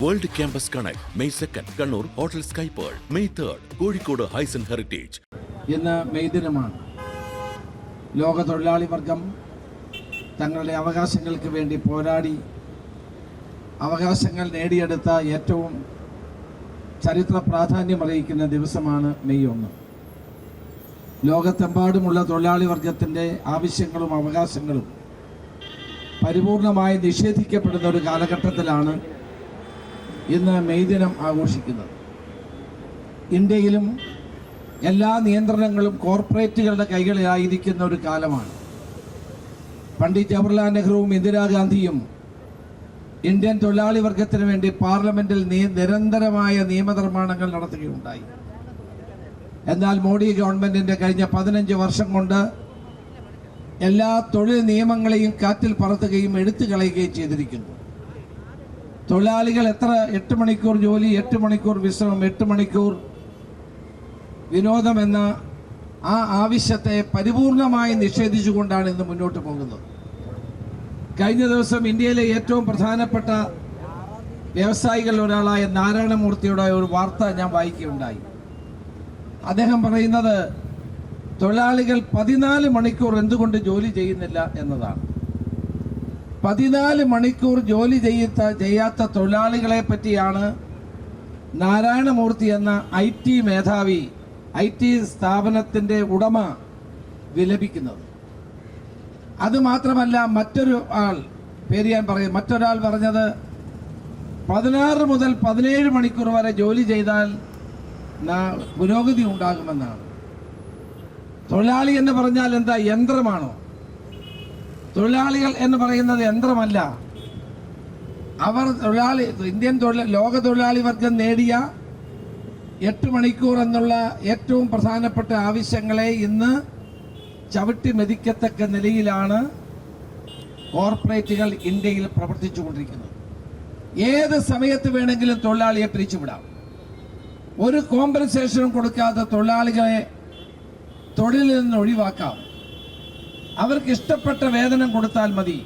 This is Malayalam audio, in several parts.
World campus connect May 2 Kannur hotel sky pearl, May 3 Kozhikode Hyson heritage. ഇന്ന് മെയ് ദിനമാണ്. ലോക തൊഴിലാളി വർഗം തങ്ങളുടെ അവകാശങ്ങൾക്ക് വേണ്ടി പോരാടി അവകാശങ്ങൾ നേടിയെടുത്ത ഏറ്റവും ചരിത്ര പ്രാധാന്യമറിയിക്കുന്ന ദിവസമാണ് മെയ് 1. ലോകത്തെമ്പാടുമുള്ള തൊഴിലാളി വർഗത്തിൻ്റെ ആവശ്യങ്ങളും അവകാശങ്ങളും പരിപൂർണമായി നിഷേധിക്കപ്പെടുന്ന ഒരു കാലഘട്ടത്തിലാണ് ഇന്ന് മെയ് ദിനം ആഘോഷിക്കുന്നത്. ഇന്ത്യയിലും എല്ലാ നിയന്ത്രണങ്ങളും കോർപ്പറേറ്റുകളുടെ കൈകളിലായിരിക്കുന്ന ഒരു കാലമാണ്. പണ്ഡിറ്റ് ജവഹർലാൽ നെഹ്റുവും ഇന്ദിരാഗാന്ധിയും ഇന്ത്യൻ തൊഴിലാളി വർഗത്തിന് വേണ്ടി പാർലമെന്റിൽ നിരന്തരമായ നിയമനിർമ്മാണങ്ങൾ നടത്തുകയുണ്ടായി. എന്നാൽ മോഡി ഗവൺമെന്റിന്റെ കഴിഞ്ഞ 15 വർഷം കൊണ്ട് എല്ലാ തൊഴിൽ നിയമങ്ങളെയും കാറ്റിൽ പറത്തുകയും എടുത്തു കളയുകയും ചെയ്തിരിക്കുന്നു. തൊഴിലാളികൾ എത്ര 8 മണിക്കൂർ ജോലി, 8 മണിക്കൂർ വിശ്രമം, 8 മണിക്കൂർ വിനോദം എന്ന ആ ആവശ്യത്തെ പരിപൂർണമായി നിഷേധിച്ചുകൊണ്ടാണ് ഇന്ന് മുന്നോട്ട് പോകുന്നത്. കഴിഞ്ഞ ദിവസം ഇന്ത്യയിലെ ഏറ്റവും പ്രധാനപ്പെട്ട വ്യവസായികളിൽ ഒരാളായ നാരായണമൂർത്തിയുടെ ഒരു വാർത്ത ഞാൻ വായിക്കുകയുണ്ടായി. അദ്ദേഹം പറയുന്നത് തൊഴിലാളികൾ 14 മണിക്കൂർ എന്തുകൊണ്ട് ജോലി ചെയ്യുന്നില്ല എന്നതാണ്. 14 മണിക്കൂർ ജോലി ചെയ്യാത്ത തൊഴിലാളികളെ പറ്റിയാണ് നാരായണമൂർത്തി എന്ന IT മേധാവി, IT സ്ഥാപനത്തിൻ്റെ ഉടമ വിലപിക്കുന്നത്. അതുമാത്രമല്ല, മറ്റൊരാൾ പറഞ്ഞത് 16 മുതൽ 17 മണിക്കൂർ വരെ ജോലി ചെയ്താൽ പുരോഗതി ഉണ്ടാകുമെന്നാണ്. തൊഴിലാളി എന്ന് പറഞ്ഞാൽ എന്താ, യന്ത്രമാണോ? തൊഴിലാളികൾ എന്ന് പറയുന്നത് യന്ത്രമല്ല. അവർ ലോക തൊഴിലാളി വർഗം നേടിയ 8 മണിക്കൂർ എന്നുള്ള ഏറ്റവും പ്രധാനപ്പെട്ട ആവശ്യങ്ങളെ ഇന്ന് ചവിട്ടി മെതിക്കത്തക്ക നിലയിലാണ് കോർപ്പറേറ്റുകൾ ഇന്ത്യയിൽ പ്രവർത്തിച്ചുകൊണ്ടിരിക്കുന്നത്. ഏത് സമയത്ത് വേണമെങ്കിലും തൊഴിലാളിയെ പിരിച്ചുവിടാം. ഒരു കോമ്പൻസേഷനും കൊടുക്കാതെ തൊഴിലാളികളെ തൊഴിലിൽ നിന്ന് ഒഴിവാക്കാം. അവർക്ക് ഇഷ്ടപ്പെട്ട വേതനം കൊടുത്താൽ മതി.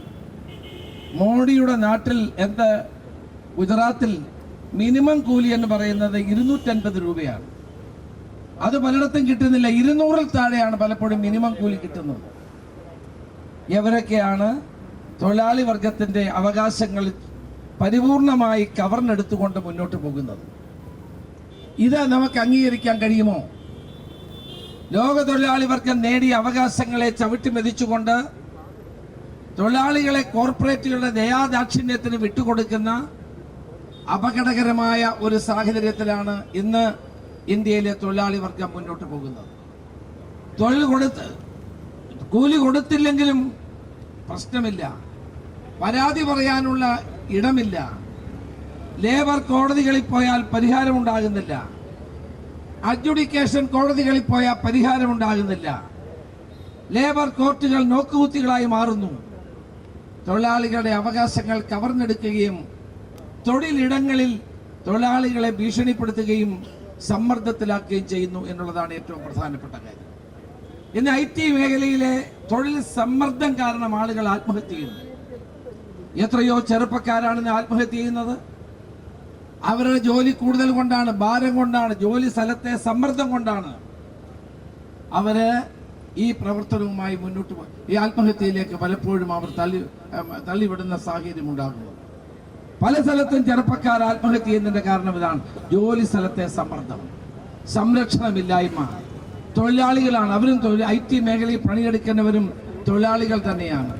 മോഡിയുടെ നാട്ടിൽ ഗുജറാത്തിൽ മിനിമം കൂലി എന്ന് പറയുന്നത് 250 രൂപയാണ്. അത് പലയിടത്തും കിട്ടുന്നില്ല. 200-ൽ താഴെയാണ് പലപ്പോഴും മിനിമം കൂലി കിട്ടുന്നത്. ഇവരൊക്കെയാണ് തൊഴിലാളി വർഗത്തിന്റെ അവകാശങ്ങൾ പരിപൂർണമായി കവർന്നെടുത്തുകൊണ്ട് മുന്നോട്ട് പോകുന്നത്. ഇത് നമുക്ക് അംഗീകരിക്കാൻ കഴിയുമോ? ലോക തൊഴിലാളി വർഗം നേടിയ അവകാശങ്ങളെ ചവിട്ടി മെതിച്ചുകൊണ്ട് തൊഴിലാളികളെ കോർപ്പറേറ്റുകളുടെ ദയാദാക്ഷിണ്യത്തിന് വിട്ടുകൊടുക്കുന്ന അപകടകരമായ ഒരു സാഹചര്യത്തിലാണ് ഇന്ന് ഇന്ത്യയിലെ തൊഴിലാളി വർഗം മുന്നോട്ട് പോകുന്നത്. കൂലി കൊടുത്തില്ലെങ്കിലും പ്രശ്നമില്ല, പരാതി പറയാനുള്ള ഇടമില്ല, ലേബർ കോടതികളിൽ പോയാൽ പരിഹാരമുണ്ടാകുന്നില്ല, അഡ്ജുഡിക്കേഷൻ കോടതികളിൽ പോയാൽ പരിഹാരമുണ്ടാകുന്നില്ല, ലേബർ കോർട്ടുകൾ നോക്കുകുത്തികളായി മാറുന്നു. തൊഴിലാളികളുടെ അവകാശങ്ങൾ കവർന്നെടുക്കുകയും തൊഴിലിടങ്ങളിൽ തൊഴിലാളികളെ ഭീഷണിപ്പെടുത്തുകയും സമ്മർദ്ദത്തിലാക്കുകയും ചെയ്യുന്നു എന്നുള്ളതാണ് ഏറ്റവും പ്രധാനപ്പെട്ട കാര്യം. ഇന്ന് IT മേഖലയിലെ തൊഴിൽ സമ്മർദ്ദം കാരണം ആളുകൾ ആത്മഹത്യ ചെയ്യുന്നു. എത്രയോ ചെറുപ്പക്കാരാണ് ഇന്ന് ആത്മഹത്യ ചെയ്യുന്നത്. അവരുടെ ജോലി കൂടുതൽ കൊണ്ടാണ്, ഭാരം കൊണ്ടാണ്, ജോലി സ്ഥലത്തെ സമ്മർദ്ദം കൊണ്ടാണ് അവര് ഈ പ്രവർത്തനവുമായി മുന്നോട്ട് പോയി ഈ ആത്മഹത്യയിലേക്ക് പലപ്പോഴും അവർ തള്ളിവിടുന്ന സാഹചര്യം ഉണ്ടാകുന്നത്. പല സ്ഥലത്തും ചെറുപ്പക്കാർ ആത്മഹത്യ ചെയ്യുന്നതിന്റെ കാരണം ഇതാണ്. ജോലി സ്ഥലത്തെ സമ്മർദ്ദം, സംരക്ഷണമില്ലായ്മ. തൊഴിലാളികളാണ് അവരും. IT മേഖലയിൽ പണിയെടുക്കുന്നവരും തൊഴിലാളികൾ തന്നെയാണ്.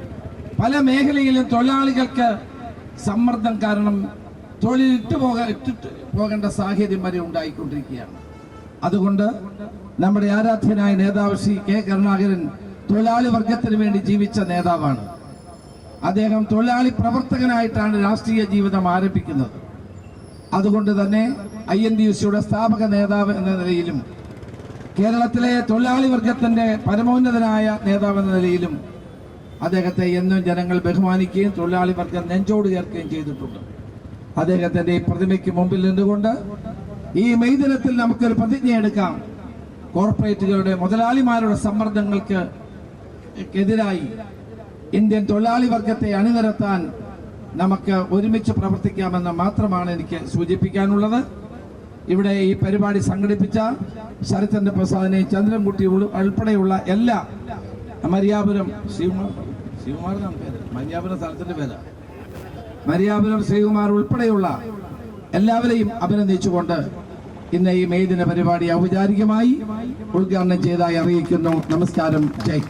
പല മേഖലയിലും തൊഴിലാളികൾക്ക് സമ്മർദ്ദം കാരണം തൊഴിൽ ഇട്ടിട്ട് പോകേണ്ട സാഹചര്യം വരെ ഉണ്ടായിക്കൊണ്ടിരിക്കുകയാണ്. അതുകൊണ്ട് നമ്മുടെ ആരാധ്യനായ നേതാവ് ശ്രീ K. കരുണാകരൻ തൊഴിലാളി വർഗത്തിന് വേണ്ടി ജീവിച്ച നേതാവാണ്. അദ്ദേഹം തൊഴിലാളി പ്രവർത്തകനായിട്ടാണ് രാഷ്ട്രീയ ജീവിതം ആരംഭിക്കുന്നത്. അതുകൊണ്ട് തന്നെ INTUC-യുടെ സ്ഥാപക നേതാവ് എന്ന നിലയിലും കേരളത്തിലെ തൊഴിലാളി വർഗത്തിന്റെ പരമോന്നതനായ നേതാവ് എന്ന നിലയിലും അദ്ദേഹത്തെ എന്നും ജനങ്ങൾ ബഹുമാനിക്കുകയും തൊഴിലാളി വർഗം നെഞ്ചോട് ചേർക്കുകയും ചെയ്തിട്ടുണ്ട്. അദ്ദേഹത്തിന്റെ ഈ പ്രതിമയ്ക്ക് മുമ്പിൽ നിന്നുകൊണ്ട് ഈ മെയ് ദിനത്തിൽ നമുക്കൊരു പ്രതിജ്ഞ എടുക്കാം. കോർപ്പറേറ്റുകളുടെ മുതലാളിമാരുടെ സമ്മർദ്ദങ്ങൾക്ക് എതിരായി ഇന്ത്യൻ തൊഴിലാളി വർഗത്തെ അണിനിരത്താൻ നമുക്ക് ഒരുമിച്ച് പ്രവർത്തിക്കാമെന്ന് മാത്രമാണ് എനിക്ക് സൂചിപ്പിക്കാനുള്ളത്. ഇവിടെ ഈ പരിപാടി സംഘടിപ്പിച്ച ശരത്ചന്ദ്ര പ്രസാദിനെ, ചന്ദ്രൻകുട്ടി ഉൾപ്പെടെയുള്ള എല്ലാ മരിയാപുരം ശിവകുമാർ എന്നാണ് പേര്, മരിയാപുരം സ്ഥലത്തിന്റെ പേര്, മരിയാപുരം ശ്രീകുമാർ ഉൾപ്പെടെയുള്ള എല്ലാവരെയും അഭിനന്ദിച്ചുകൊണ്ട് ഇന്ന് ഈ മെയ് ദിന പരിപാടി ഔപചാരികമായി ഉദ്ഘാടനം ചെയ്തതായി അറിയിക്കുന്നു. നമസ്കാരം. ജയ്.